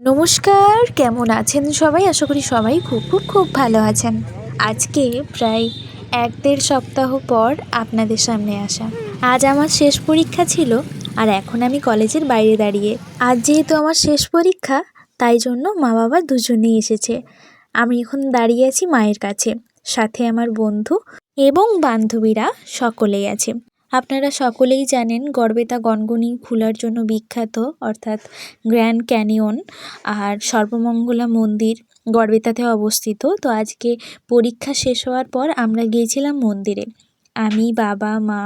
নমস্কার, কেমন আছেন সবাই? আশা করি সবাই খুব ভালো আছেন। আজকে প্রায় ১-১.৫ সপ্তাহ পর আপনাদের সামনে আসা। আজ আমার শেষ পরীক্ষা ছিল আর এখন আমি কলেজের বাইরে দাঁড়িয়ে। আজ যেহেতু আমার শেষ পরীক্ষা, তাই জন্য মা-বাবা দুজনেই এসেছে। আমি এখন দাঁড়িয়ে আছি মায়ের কাছে, সাথে আমার বন্ধু এবং বান্ধবীরা সকলেই আছে। আপনারা সকলেই জানেন গড়বেতা গনগনি ঘোরার জন্য বিখ্যাত, অর্থাৎ গ্র্যান্ড ক্যানিয়ন আর সর্বমঙ্গলা মন্দির গড়বেতাতে অবস্থিত। তো আজকে পরীক্ষা শেষ হওয়ার পর আমরা গিয়েছিলাম মন্দিরে। আমি, বাবা, মা,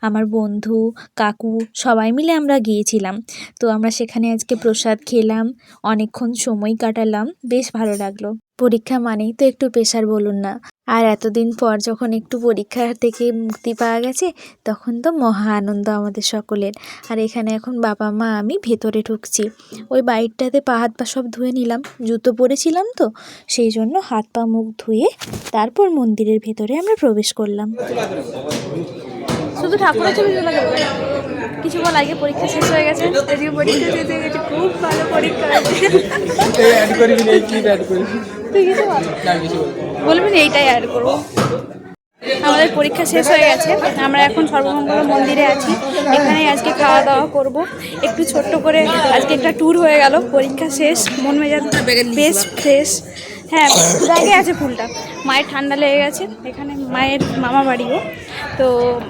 আমার বন্ধু, কাকু সবাই মিলে আমরা গিয়েছিলাম। তো আমরা সেখানে আজকে প্রসাদ খেলাম, অনেকক্ষণ সময় কাটালাম, বেশ ভালো লাগলো। পরীক্ষা মানেই তো একটু প্রেশার, বলুন না? আর এতদিন পর যখন একটু পরীক্ষা থেকে মুক্তি পাওয়া গেছে, তখন তো মহা আনন্দ আমাদের সকলের। আর এখানে এখন বাবা, মা, আমি ভেতরে ঢুকছি। ওই বাইরটাতে পা হাত পা সব ধুয়ে নিলাম, জুতো পরেছিলাম তো, সেই জন্য হাত পা মুখ ধুয়ে তারপর মন্দিরের ভেতরে আমরা প্রবেশ করলাম। শুধু ঠাকুরের ছবি তোলা যাবে, কিছু বল। আগে পরীক্ষা শেষ হয়ে গেছে, আজকে পরীক্ষা শেষ হয়ে গেছে, খুব ভালো পরীক্ষা হয়েছে। তুই কিছু বলবি না, এইটাই অ্যাড করবো। আমাদের পরীক্ষা শেষ হয়ে গেছে, আমরা এখন সর্বমঙ্গল মন্দিরে আছি। এখানেই আজকে খাওয়া দাওয়া করব। একটু ছোট্ট করে আজকে একটা ট্যুর হয়ে গেল। পরীক্ষা শেষ, মন মেজাজ বেশ ফ্রেশ। হ্যাঁ, ব্যাগে আছে ফুলটা। মায়ের ঠান্ডা লেগে গেছে, এখানে মায়ের মামা বাড়িও। তো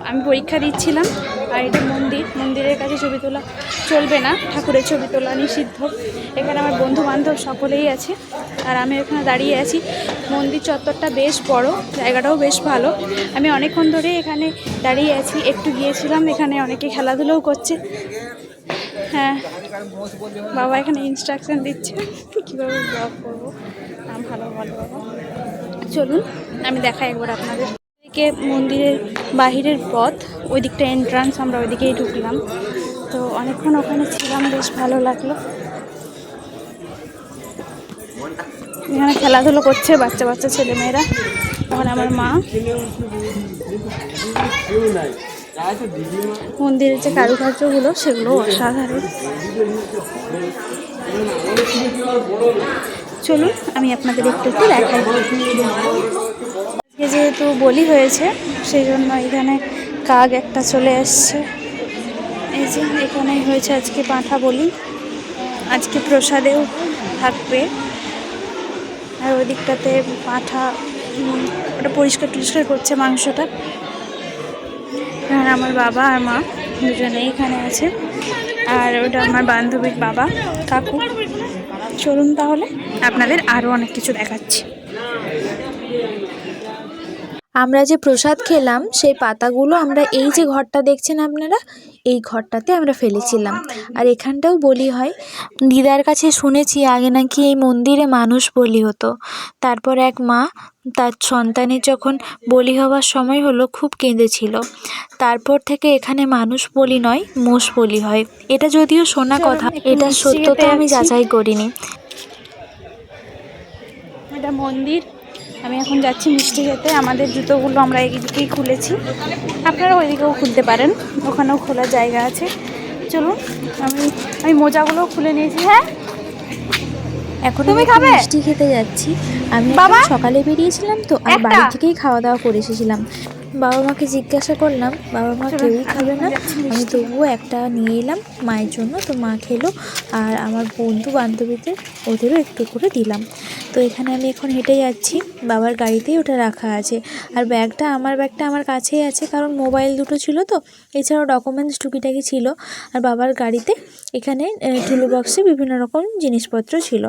আমি পরীক্ষা দিচ্ছিলাম। আর এটা মন্দিরের কাছে ছবি তোলা চলবে না, ঠাকুরের ছবি তোলা নিষিদ্ধ। এখানে আমার বন্ধু বান্ধব সকলেই আছে, আর আমি এখানে দাঁড়িয়ে আছি। মন্দির চত্বরটা বেশ বড়, জায়গাটাও বেশ ভালো। আমি অনেকক্ষণ ধরে এখানে দাঁড়িয়ে আছি। একটু গিয়েছিলাম, এখানে অনেকে খেলাধুলোও করছে। হ্যাঁ, বাবা এখানে ইনস্ট্রাকশন দিচ্ছে কীভাবে ব্লগ করবো। ভালো বাবা, চলুন আমি দেখাই একবার আপনাদের। এদিকে মন্দিরের বাহিরের পথ, ওই দিকটা এন্ট্রান্স, আমরা ওইদিকেই ঢুকলাম। তো অনেকক্ষণ ওখানে ছিলাম, বেশ ভালো লাগলো। এখানে খেলাধুলো করছে বাচ্চা বাচ্চা ছেলেমেয়েরা। ওখানে আমার মা। মন্দিরের যে কারুকার্যগুলো, সেগুলো অসাধারণ। চলুন আমি আপনাদের একটু দেখাই। আজকে যেহেতু বলি হয়েছে, সেই জন্য এখানে কাক একটা চলে এসছে। এই যে এখানে হয়েছে আজকে পাঁঠা বলি, আজকে প্রসাদেও থাকবে। আর ওই দিকটাতে পাঁঠা, ওটা পরিষ্কার করছে মাংসটা। আর আমার বাবা আর মা দুজনেই এখানে আছে, আর ওটা আমার বান্ধবীর বাবা, কাকু। চলুন তাহলে আপনাদের আরও অনেক কিছু দেখাচ্ছি। আমরা যে প্রসাদ খেলাম, সেই পাতাগুলো আমরা এই যে ঘরটা দেখছেন আপনারা, এই ঘরটাতে আমরা ফেলেছিলাম। আর এখানটাও বলি হয়। দিদার কাছে শুনেছি আগে নাকি এই মন্দিরে মানুষ বলি হতো। তারপর এক মা তার সন্তানের যখন বলি হওয়ার সময় হলো, খুব কেঁদেছিল। তারপর থেকে এখানে মানুষ বলি নয়, মোষ বলি হয়। এটা যদিও শোনা কথা, এটা সত্যতা আমি যাচাই করিনি। এটা মন্দির। আমি এখন যাচ্ছি মিষ্টি খেতে। আমাদের জুতোগুলো আমরা এইদিকেই খুলেছি, আপনারা ওইদিকেও খুলতে পারেন, ওখানেও খোলার জায়গা আছে। চলুন, আমি মোজাগুলোও খুলে নিয়েছি। হ্যাঁ, এখন আমি মিষ্টি খেতে যাচ্ছি। আমি সকালে বেরিয়েছিলাম তো, আর বাড়ি থেকেই খাওয়া দাওয়া করে এসেছিলাম। বাবা মাকে জিজ্ঞাসা করলাম, বাবা মা কেউই খাবে না, আমি তবুও একটা নিয়ে এলাম মায়ের জন্য। তো মা খেলো, আর আমার বন্ধু বান্ধবীদের ওদেরও একটু করে দিলাম। তো এখানে আমি এখন হেঁটে যাচ্ছি, বাবার গাড়িতেই ওটা রাখা আছে। আর আমার ব্যাগটা আমার কাছেই আছে, কারণ মোবাইল দুটো ছিল তো, এছাড়াও ডকুমেন্টস টুকিটাকি ছিল। আর বাবার গাড়িতে এখানে টুলু বক্সে বিভিন্ন রকম জিনিসপত্র ছিল।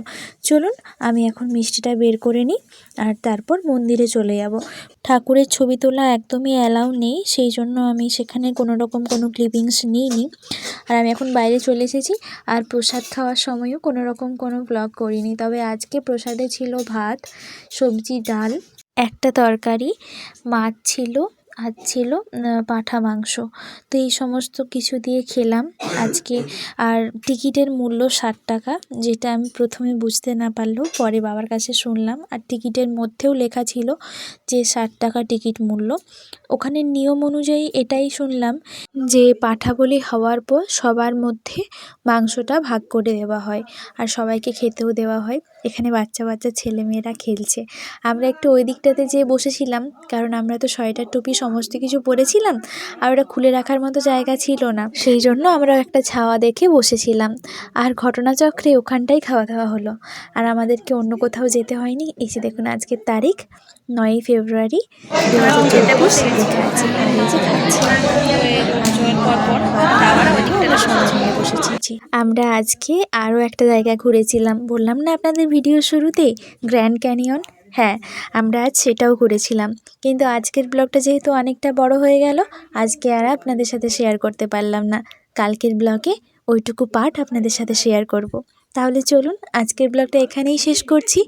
চলুন আমি এখন মিষ্টিটা বের করে নিই, আর তারপর মন্দিরে চলে যাব। ঠাকুরের ছবি তোলা একদমই অ্যালাউ নেই, সেই জন্য আমি সেখানে কোনো রকম কোনো ক্লিপিংস নিইনি। আর আমি এখন বাইরে চলে এসেছি, আর প্রসাদ খাওয়ার সময়ও কোনো রকম কোনো ব্লগ করিনি। তবে আজকে প্রসাদে ছিল ভাত, সবজি, ডাল, একটা তরকারি, মাছ ছিল, আর ছিল পাঁঠা মাংস। তো এই সমস্ত কিছু দিয়ে খেলাম আজকে। আর টিকিটের মূল্য 60 টাকা, যেটা আমি প্রথমে বুঝতে না পারলেও পরে বাবার কাছে শুনলাম। আর টিকিটের মধ্যেও লেখা ছিল যে 60 টাকা টিকিট মূল্য। ওখানে নিয়ম অনুযায়ী এটাই শুনলাম যে পাঁঠা বলি হওয়ার পর সবার মধ্যে মাংসটা ভাগ করে দেওয়া হয় আর সবাইকে খেতেও দেওয়া হয়। এখানে বাচ্চা বাচ্চা ছেলেমেয়েরা খেলছে। আমরা একটু ওই দিকটাতে যেয়ে বসেছিলাম, কারণ আমরা তো সোয়েটার টুপি সমস্ত কিছু পরেছিলাম আর ওটা খুলে রাখার মতো জায়গা ছিল না, সেই জন্য আমরা একটা ছাওয়া দেখে বসেছিলাম। আর ঘটনাচক্রে ওখানটাই খাওয়া দাওয়া হলো, আর আমাদেরকে অন্য কোথাও যেতে হয়নি। এসে দেখুন আজকের তারিখ 9ই ফেব্রুয়ারি 2024 লেখা আছে। আর এই যে খাচ্ছি। আমরা আজকে আরও একটা জায়গা ঘুরেছিলাম, বললাম না আপনাদের ভিডিও শুরুতে, গ্র্যান্ড ক্যানিয়ন। হ্যাঁ, আমরা আজ সেটাও ঘুরেছিলাম, কিন্তু আজকের ব্লগটা যেহেতু অনেকটা বড় হয়ে গেল, আজকে আর আপনাদের সাথে শেয়ার করতে পারলাম না। কালকের ব্লগে ওইটুকু পার্ট আপনাদের সাথে শেয়ার করব। তাহলে চলুন আজকের ব্লগটা এখানেই শেষ করছি।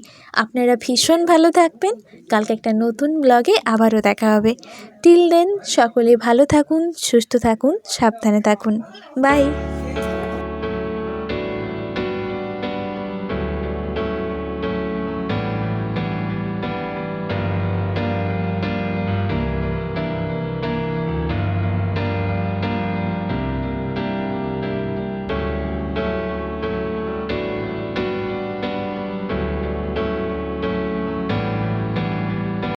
আপনারা ভীষণ ভালো থাকবেন। কালকে একটা নতুন ব্লগে আবারও দেখা হবে। টিল দেন সকলে ভালো থাকুন, সুস্থ থাকুন, সাবধানে থাকুন। বাই।